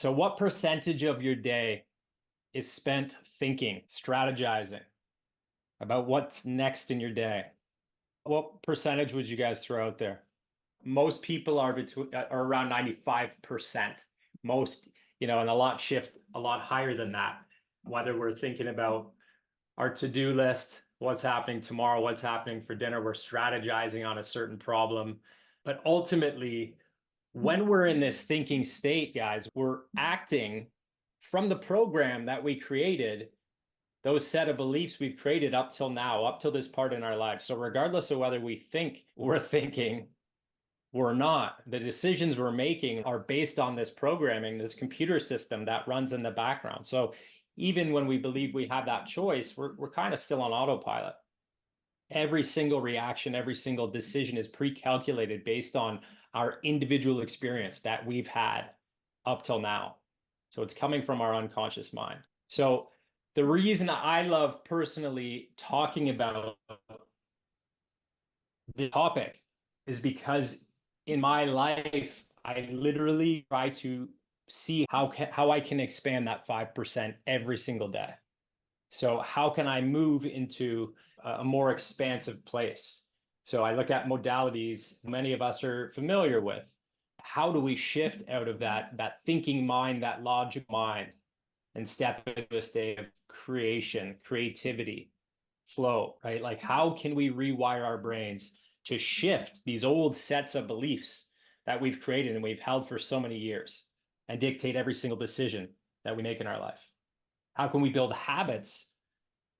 So what percentage of your day is spent thinking, strategizing about what's next in your day? What percentage would you guys throw out there? Most people are are around 95%. Most, and a lot shift a lot higher than that. Whether we're thinking about our to-do list, what's happening tomorrow, what's happening for dinner, we're strategizing on a certain problem. But ultimately, when we're in this thinking state, guys, we're acting from the program that we created, those set of beliefs we've created up till now, up till this part in our lives. So regardless of whether we think we're thinking, we're not, the decisions we're making are based on this programming, this computer system that runs in the background. So even when we believe we have that choice, we're kind of still on autopilot. Every single reaction, every single decision is pre-calculated based on our individual experience that we've had up till now. So it's coming from our unconscious mind. So the reason I love personally talking about the topic is because in my life, I literally try to see how I can expand that 5% every single day. So how can I move into a more expansive place? So I look at modalities many of us are familiar with. How do we shift out of that thinking mind, that logic mind, and step into a state of creation, creativity, flow, right? Like how can we rewire our brains to shift these old sets of beliefs that we've created and we've held for so many years and dictate every single decision that we make in our life? How can we build habits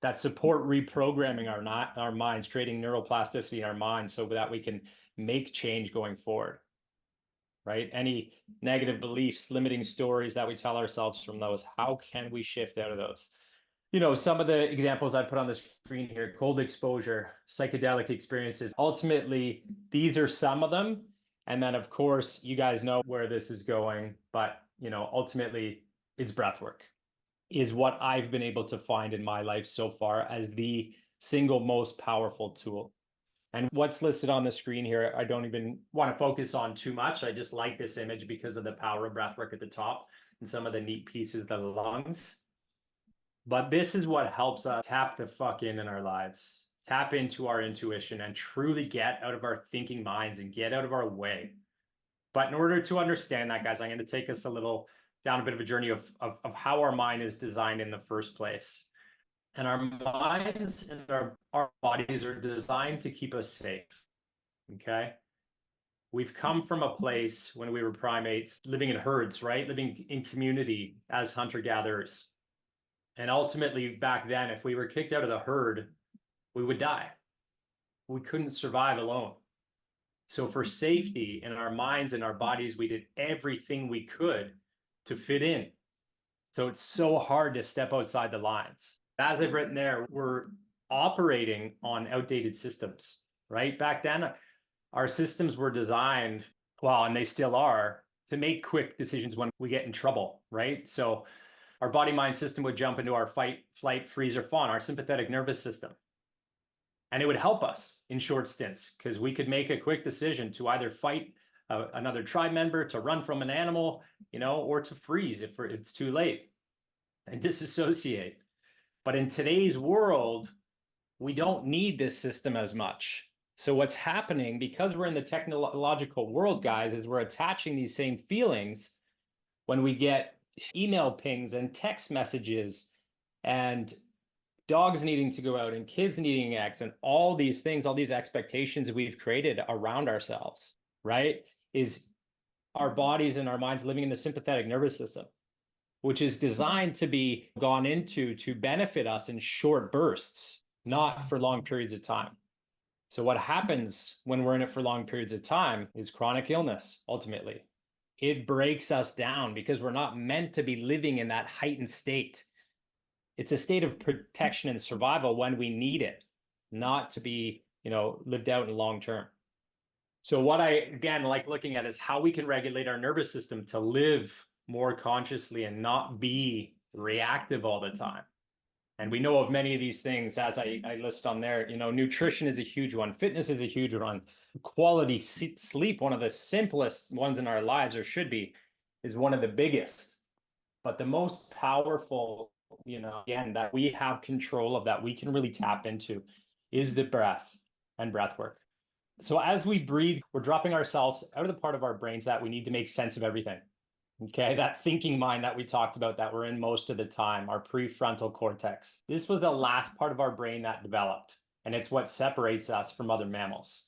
that support reprogramming our minds, creating neuroplasticity in our minds so that we can make change going forward, right? Any negative beliefs, limiting stories that we tell ourselves from those, how can we shift out of those? Some of the examples I put on the screen here, cold exposure, psychedelic experiences, ultimately, these are some of them. And then, of course, you guys know where this is going, but, ultimately, it's breathwork is what I've been able to find in my life so far as the single most powerful tool. And what's listed on the screen here, I don't even want to focus on too much. I just like this image because of the power of breathwork at the top and some of the neat pieces, the lungs. But this is what helps us tap the fuck in our lives, tap into our intuition and truly get out of our thinking minds and get out of our way. But in order to understand that, guys, I'm going to take us down a bit of a journey of how our mind is designed in the first place. And our minds and our bodies are designed to keep us safe. Okay. We've come from a place when we were primates living in herds, right? Living in community as hunter-gatherers. And ultimately, back then, if we were kicked out of the herd, we would die. We couldn't survive alone. So for safety in our minds and our bodies, we did everything we could to fit in. So it's so hard to step outside the lines. As I've written there, we're operating on outdated systems, right? Back then, our systems were designed, well, and they still are, to make quick decisions when we get in trouble, right? So our body-mind system would jump into our fight, flight, freeze, or fawn, our sympathetic nervous system. And it would help us in short stints because we could make a quick decision to either fight another tribe member, to run from an animal, or to freeze if it's too late and disassociate. But in today's world, we don't need this system as much. So what's happening, because we're in the technological world, guys, is we're attaching these same feelings when we get email pings and text messages and dogs needing to go out and kids needing X and all these things, all these expectations we've created around ourselves, right? Is our bodies and our minds living in the sympathetic nervous system, which is designed to be gone into to benefit us in short bursts, not for long periods of time. So what happens when we're in it for long periods of time is chronic illness, ultimately. It breaks us down because we're not meant to be living in that heightened state. It's a state of protection and survival when we need it, not to be, lived out in long term. So what I, again, like looking at is how we can regulate our nervous system to live more consciously and not be reactive all the time. And we know of many of these things, as I list on there, nutrition is a huge one. Fitness is a huge one. Quality sleep, one of the simplest ones in our lives, or should be, is one of the biggest. But the most powerful, again, that we have control of, that we can really tap into, is the breath and breath work. So as we breathe, we're dropping ourselves out of the part of our brains that we need to make sense of everything. Okay, that thinking mind that we talked about, that we're in most of the time, our prefrontal cortex. This was the last part of our brain that developed, and it's what separates us from other mammals.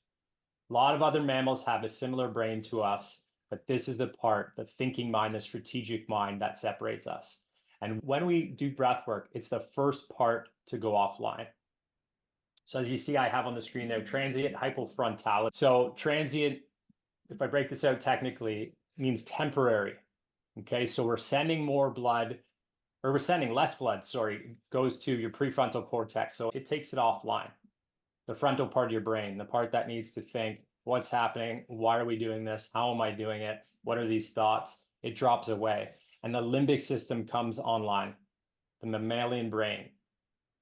A lot of other mammals have a similar brain to us, but this is the part, the thinking mind, the strategic mind, that separates us. And when we do breath work, it's the first part to go offline. So as you see, I have on the screen there, transient hypofrontality. So transient, if I break this out technically, means temporary. Okay, so we're sending more blood, or we're sending less blood, sorry, goes to your prefrontal cortex. So it takes it offline. The frontal part of your brain, the part that needs to think, what's happening? Why are we doing this? How am I doing it? What are these thoughts? It drops away. And the limbic system comes online, the mammalian brain.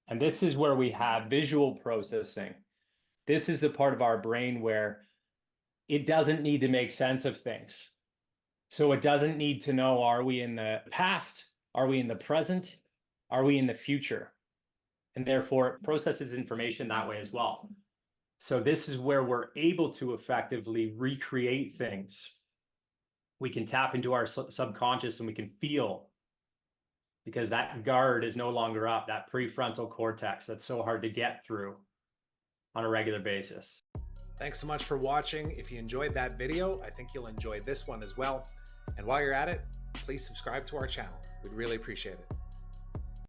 And this is where we have visual processing. This is the part of our brain where it doesn't need to make sense of things. So it doesn't need to know, are we in the past? Are we in the present? Are we in the future? And therefore it processes information that way as well. So this is where we're able to effectively recreate things. We can tap into our subconscious and we can feel, because that guard is no longer up, that prefrontal cortex that's so hard to get through on a regular basis. Thanks so much for watching. If you enjoyed that video, I think you'll enjoy this one as well. And while you're at it, please subscribe to our channel. We'd really appreciate it.